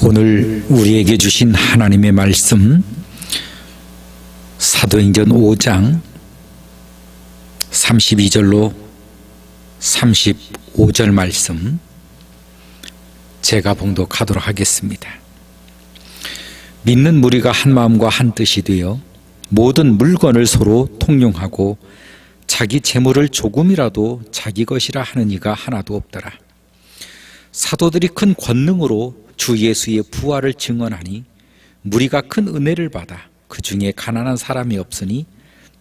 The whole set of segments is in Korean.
오늘 우리에게 주신 하나님의 말씀 사도행전 5장 32절로 35절 말씀 제가 봉독하도록 하겠습니다. 믿는 무리가 한 마음과 한 뜻이 되어 모든 물건을 서로 통용하고 자기 재물을 조금이라도 자기 것이라 하는 이가 하나도 없더라. 사도들이 큰 권능으로 주 예수의 부활을 증언하니 무리가 큰 은혜를 받아 그 중에 가난한 사람이 없으니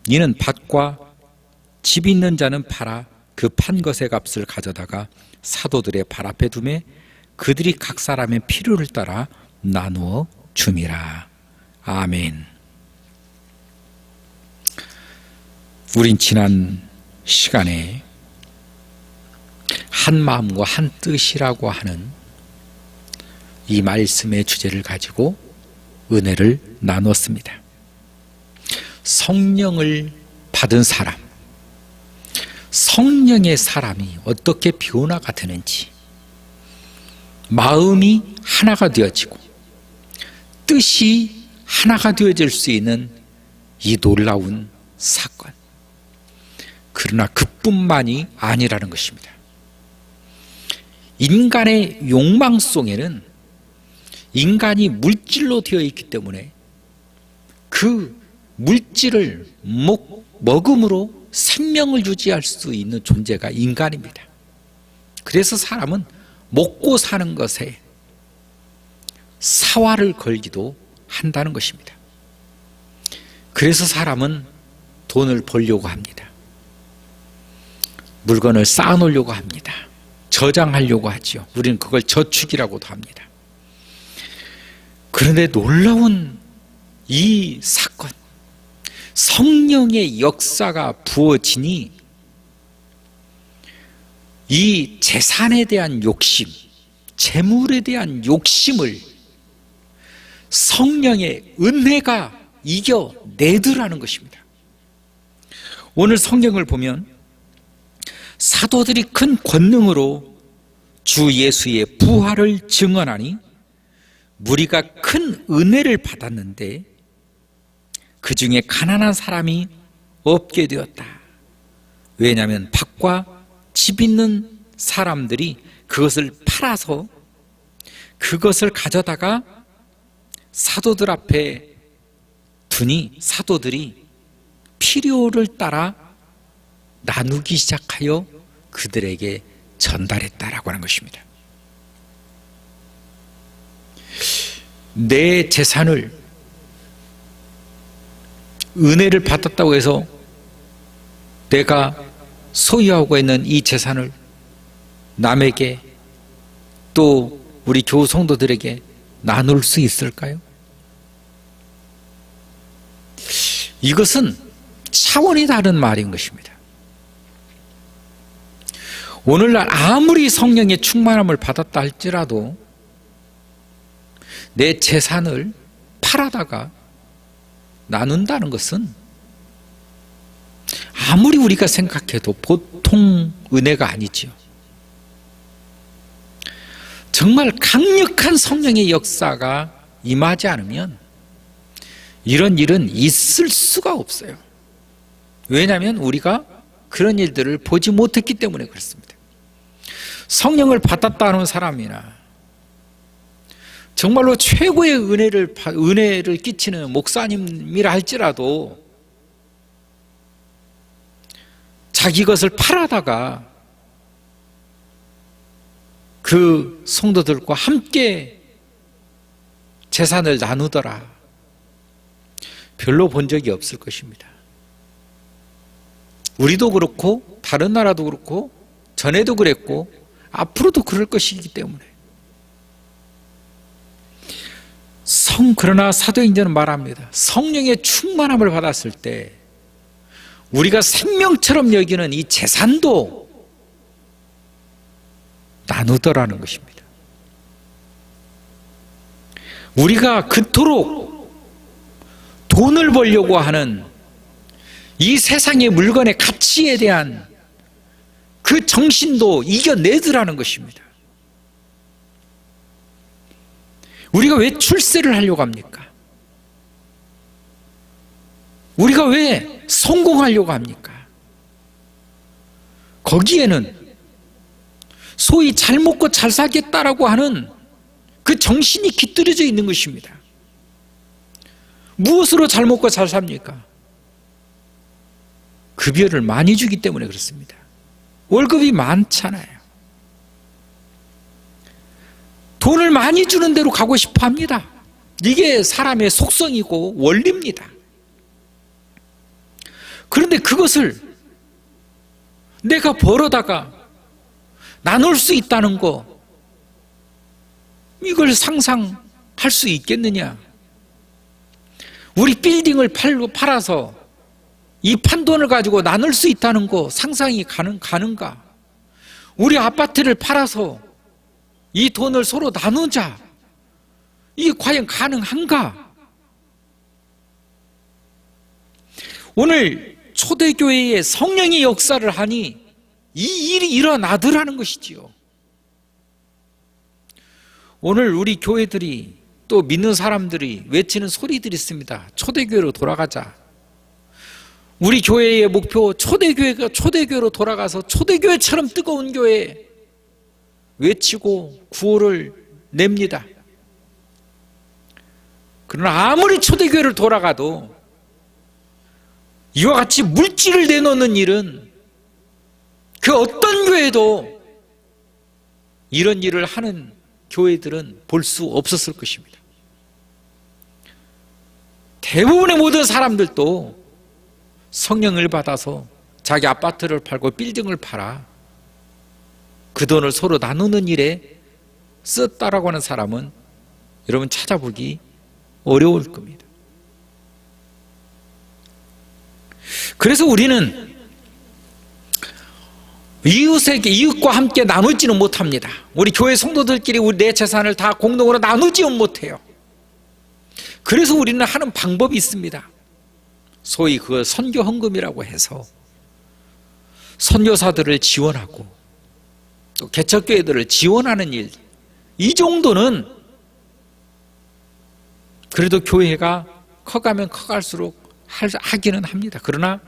이는 밭과 집 있는 자는 팔아 그 판 것의 값을 가져다가 사도들의 발 앞에 두매 그들이 각 사람의 필요를 따라 나누어 줌이라. 아멘. 우린 지난 시간에 한 마음과 한 뜻이라고 하는 이 말씀의 주제를 가지고 은혜를 나눴습니다. 성령을 받은 사람, 성령의 사람이 어떻게 변화가 되는지, 마음이 하나가 되어지고 뜻이 하나가 되어질 수 있는 이 놀라운 사건. 그러나 그뿐만이 아니라는 것입니다. 인간의 욕망 속에는 인간이 물질로 되어 있기 때문에 그 물질을 먹음으로 생명을 유지할 수 있는 존재가 인간입니다. 그래서 사람은 먹고 사는 것에 사활을 걸기도 한다는 것입니다. 그래서 사람은 돈을 벌려고 합니다. 물건을 쌓아놓으려고 합니다. 저장하려고 하죠. 우리는 그걸 저축이라고도 합니다. 그런데 놀라운 이 사건, 성령의 역사가 부어지니 이 재산에 대한 욕심, 재물에 대한 욕심을 성령의 은혜가 이겨내더라는 것입니다. 오늘 성경을 보면 사도들이 큰 권능으로 주 예수의 부활을 증언하니 무리가 큰 은혜를 받았는데 그 중에 가난한 사람이 없게 되었다. 왜냐하면 밭과 집 있는 사람들이 그것을 팔아서 그것을 가져다가 사도들 앞에 두니 사도들이 필요를 따라 나누기 시작하여 그들에게 전달했다라고 하는 것입니다. 내 재산을 은혜를 받았다고 해서 내가 소유하고 있는 이 재산을 남에게 또 우리 교우 성도들에게 나눌 수 있을까요? 이것은 차원이 다른 말인 것입니다. 오늘날 아무리 성령의 충만함을 받았다 할지라도 내 재산을 팔아다가 나눈다는 것은 아무리 우리가 생각해도 보통 은혜가 아니지요. 정말 강력한 성령의 역사가 임하지 않으면 이런 일은 있을 수가 없어요. 왜냐하면 우리가 그런 일들을 보지 못했기 때문에 그렇습니다. 성령을 받았다는 사람이나 정말로 최고의 은혜를 끼치는 목사님이라 할지라도 자기 것을 팔아다가 그 성도들과 함께 재산을 나누더라. 별로 본 적이 없을 것입니다. 우리도 그렇고 다른 나라도 그렇고 전에도 그랬고 앞으로도 그럴 것이기 때문에 그러나 사도행전은 말합니다. 성령의 충만함을 받았을 때 우리가 생명처럼 여기는 이 재산도 나누더라는 것입니다. 우리가 그토록 돈을 벌려고 하는 이 세상의 물건의 가치에 대한 그 정신도 이겨내더라는 것입니다. 우리가 왜 출세를 하려고 합니까? 우리가 왜 성공하려고 합니까? 거기에는 소위 잘 먹고 잘 살겠다라고 하는 그 정신이 깃들여져 있는 것입니다. 무엇으로 잘 먹고 잘 삽니까? 급여를 많이 주기 때문에 그렇습니다. 월급이 많잖아요. 돈을 많이 주는 대로 가고 싶어 합니다. 이게 사람의 속성이고 원리입니다. 그런데 그것을 내가 벌어다가 나눌 수 있다는 거, 이걸 상상할 수 있겠느냐? 우리 빌딩을 팔아서 이 판돈을 가지고 나눌 수 있다는 거 상상이 가는가? 우리 아파트를 팔아서 이 돈을 서로 나누자, 이게 과연 가능한가? 오늘 초대교회에 성령이 역사를 하니 이 일이 일어나더라는 것이지요. 오늘 우리 교회들이 또 믿는 사람들이 외치는 소리들이 있습니다. 초대교회로 돌아가자. 우리 교회의 목표, 초대교회가 초대교회로 돌아가서 초대교회처럼 뜨거운 교회 외치고 구호를 냅니다. 그러나 아무리 초대교회를 돌아가도 이와 같이 물질을 내놓는 일은 그 어떤 교회도 이런 일을 하는 교회들은 볼 수 없었을 것입니다. 대부분의 모든 사람들도 성령을 받아서 자기 아파트를 팔고 빌딩을 팔아 그 돈을 서로 나누는 일에 썼다라고 하는 사람은 여러분 찾아보기 어려울 겁니다. 그래서 우리는 이웃과 함께 나누지는 못합니다. 우리 교회 성도들끼리 우리 내 재산을 다 공동으로 나누지 못해요. 그래서 우리는 하는 방법이 있습니다. 소위 그걸 선교 헌금이라고 해서 선교사들을 지원하고 또 개척교회들을 지원하는 일, 이 정도는 그래도 교회가 커가면 커갈수록 하기는 합니다. 그러나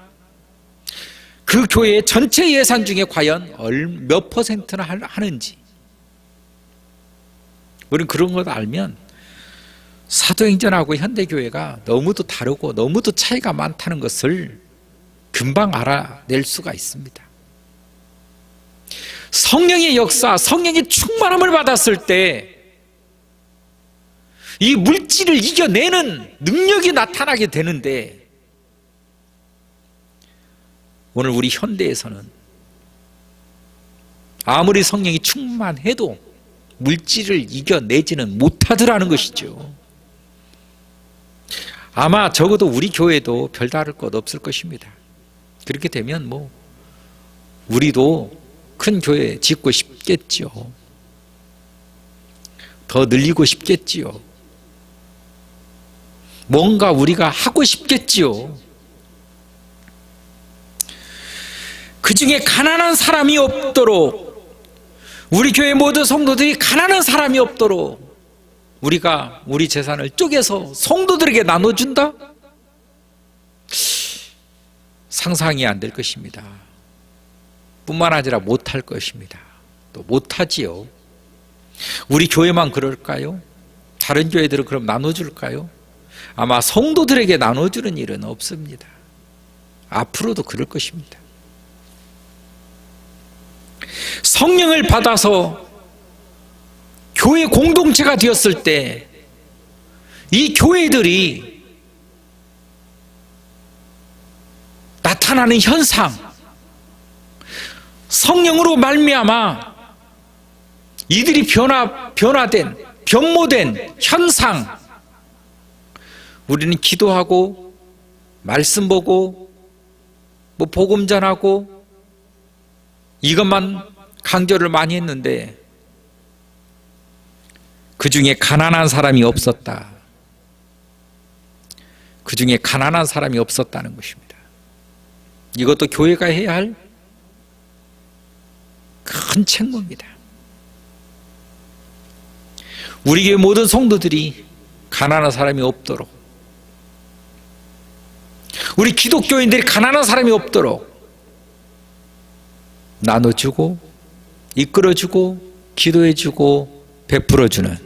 그 교회의 전체 예산 중에 과연 몇 퍼센트나 하는지, 우리는 그런 걸 알면 사도행전하고 현대교회가 너무도 다르고 너무도 차이가 많다는 것을 금방 알아낼 수가 있습니다. 성령의 역사, 성령의 충만함을 받았을 때 이 물질을 이겨내는 능력이 나타나게 되는데, 오늘 우리 현대에서는 아무리 성령이 충만해도 물질을 이겨내지는 못하더라는 것이죠. 아마 적어도 우리 교회도 별다를 것 없을 것입니다. 그렇게 되면 우리도 큰 교회 짓고 싶겠지요. 더 늘리고 싶겠지요. 뭔가 우리가 하고 싶겠지요. 그 중에 가난한 사람이 없도록, 우리 교회 모든 성도들이 가난한 사람이 없도록 우리가 우리 재산을 쪼개서 성도들에게 나눠준다? 상상이 안 될 것입니다. 뿐만 아니라 못할 것입니다. 또 못하지요. 우리 교회만 그럴까요? 다른 교회들은 그럼 나눠줄까요? 아마 성도들에게 나눠주는 일은 없습니다. 앞으로도 그럴 것입니다. 성령을 받아서 교회 공동체가 되었을 때 이 교회들이 나타나는 현상, 성령으로 말미암아 이들이 변모된 현상, 우리는 기도하고 말씀 보고 복음 전하고 이것만 강조를 많이 했는데 그 중에 가난한 사람이 없었다. 그 중에 가난한 사람이 없었다는 것입니다. 이것도 교회가 해야 할 큰 책무입니다. 우리 교회 모든 성도들이 가난한 사람이 없도록, 우리 기독교인들이 가난한 사람이 없도록 나눠주고 이끌어주고 기도해주고 베풀어주는,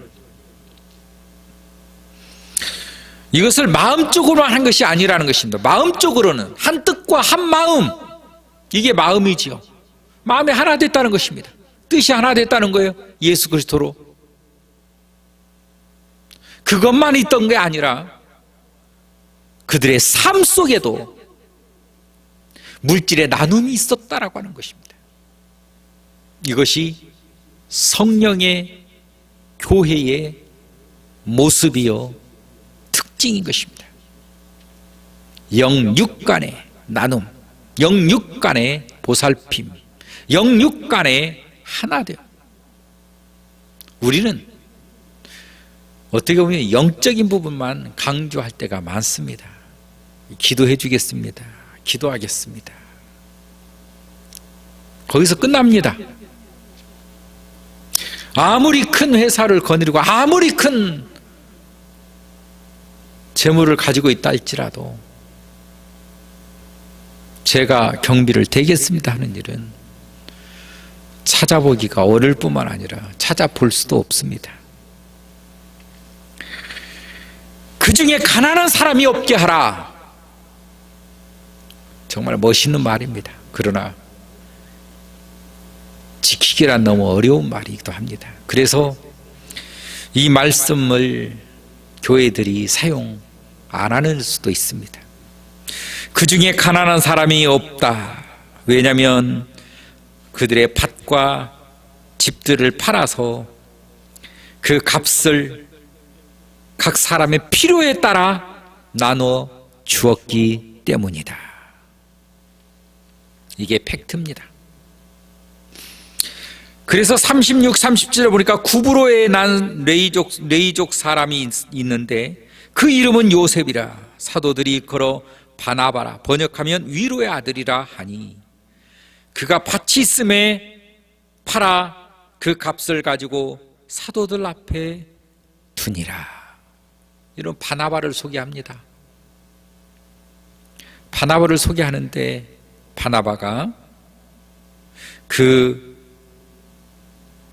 이것을 마음적으로만 한 것이 아니라는 것입니다. 마음적으로는 한 뜻과 한 마음, 이게 마음이지요. 마음이 하나 됐다는 것입니다. 뜻이 하나 됐다는 거예요. 예수 그리스도로. 그것만 있던 게 아니라 그들의 삶 속에도 물질의 나눔이 있었다라고 하는 것입니다. 이것이 성령의 교회의 모습이요 특징인 것입니다. 영육 간의 나눔, 영육 간의 보살핌, 영육 간의 하나 되어. 우리는 어떻게 보면 영적인 부분만 강조할 때가 많습니다. 기도해 주겠습니다. 기도하겠습니다. 거기서 끝납니다. 아무리 큰 회사를 거느리고 아무리 큰 재물을 가지고 있다 할지라도 제가 경비를 대겠습니다 하는 일은 찾아보기가 어려울 뿐만 아니라 찾아볼 수도 없습니다. 그 중에 가난한 사람이 없게 하라. 정말 멋있는 말입니다. 그러나 지키기란 너무 어려운 말이기도 합니다. 그래서 이 말씀을 교회들이 사용 안 하는 수도 있습니다. 그 중에 가난한 사람이 없다. 왜냐하면 그들의 밭과 집들을 팔아서 그 값을 각 사람의 필요에 따라 나눠 주었기 때문이다. 이게 팩트입니다. 그래서 36, 37에 보니까 구브로에 난 레이족 사람이 있는데 그 이름은 요셉이라. 사도들이 걸어 바나바라, 번역하면 위로의 아들이라 하니 그가 밭이 있음에 팔아 그 값을 가지고 사도들 앞에 두니라. 이런 바나바를 소개합니다. 바나바를 소개하는데 바나바가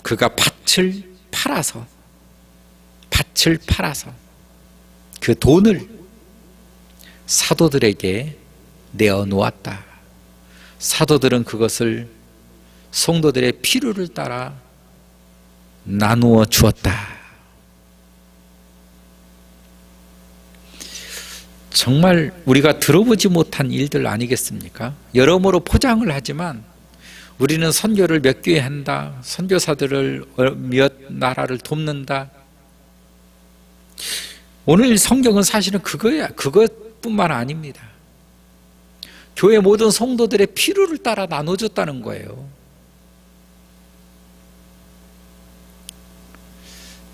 그가 밭을 팔아서 그 돈을 사도들에게 내어 놓았다. 사도들은 그것을 성도들의 필요를 따라 나누어 주었다. 정말 우리가 들어보지 못한 일들 아니겠습니까? 여러모로 포장을 하지만 우리는 선교를 몇 교회 한다, 선교사들을 몇 나라를 돕는다. 오늘 성경은 사실은 그거야. 그것뿐만 아닙니다. 교회 모든 성도들의 필요를 따라 나눠줬다는 거예요.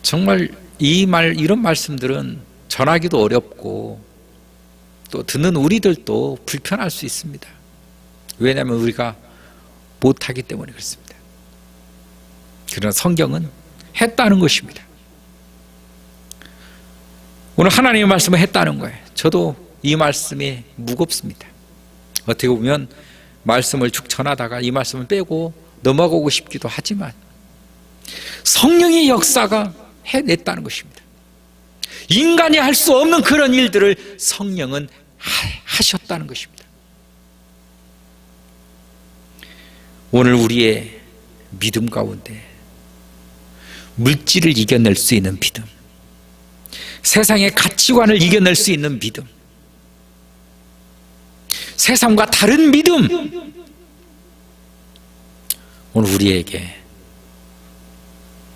정말 이런 말씀들은 전하기도 어렵고 또 듣는 우리들도 불편할 수 있습니다. 왜냐하면 우리가 못하기 때문에 그렇습니다. 그러나 성경은 했다는 것입니다. 오늘 하나님의 말씀을 했다는 거예요. 저도 이 말씀이 무겁습니다. 어떻게 보면 말씀을 쭉 전하다가 이 말씀을 빼고 넘어가고 싶기도 하지만 성령의 역사가 해냈다는 것입니다. 인간이 할 수 없는 그런 일들을 성령은 하셨다는 것입니다. 오늘 우리의 믿음 가운데 물질을 이겨낼 수 있는 믿음, 세상의 가치관을 이겨낼 수 있는 믿음, 세상과 다른 믿음, 오늘 우리에게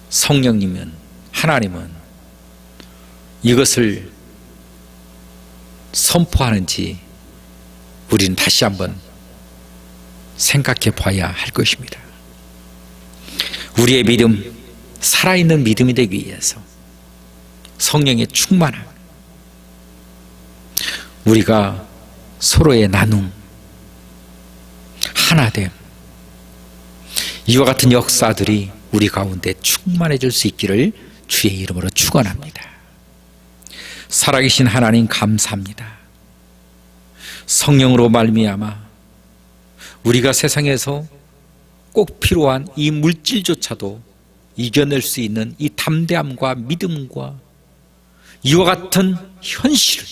성령님은, 하나님은 이것을 선포하는지 우리는 다시 한번 생각해 봐야 할 것입니다. 우리의 믿음, 살아있는 믿음이 되기 위해서 성령의 충만함, 우리가 서로의 나눔, 하나됨, 이와 같은 역사들이 우리 가운데 충만해질 수 있기를 주의 이름으로 축원합니다. 살아계신 하나님 감사합니다. 성령으로 말미암아 우리가 세상에서 꼭 필요한 이 물질조차도 이겨낼 수 있는 이 담대함과 믿음과 이와 같은 현실을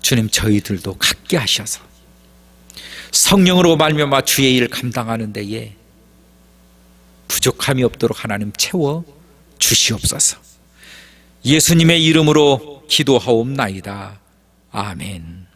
주님 저희들도 갖게 하셔서 성령으로 말미암아 주의 일을 감당하는 데에 부족함이 없도록 하나님 채워 주시옵소서. 예수님의 이름으로 기도하옵나이다. 아멘.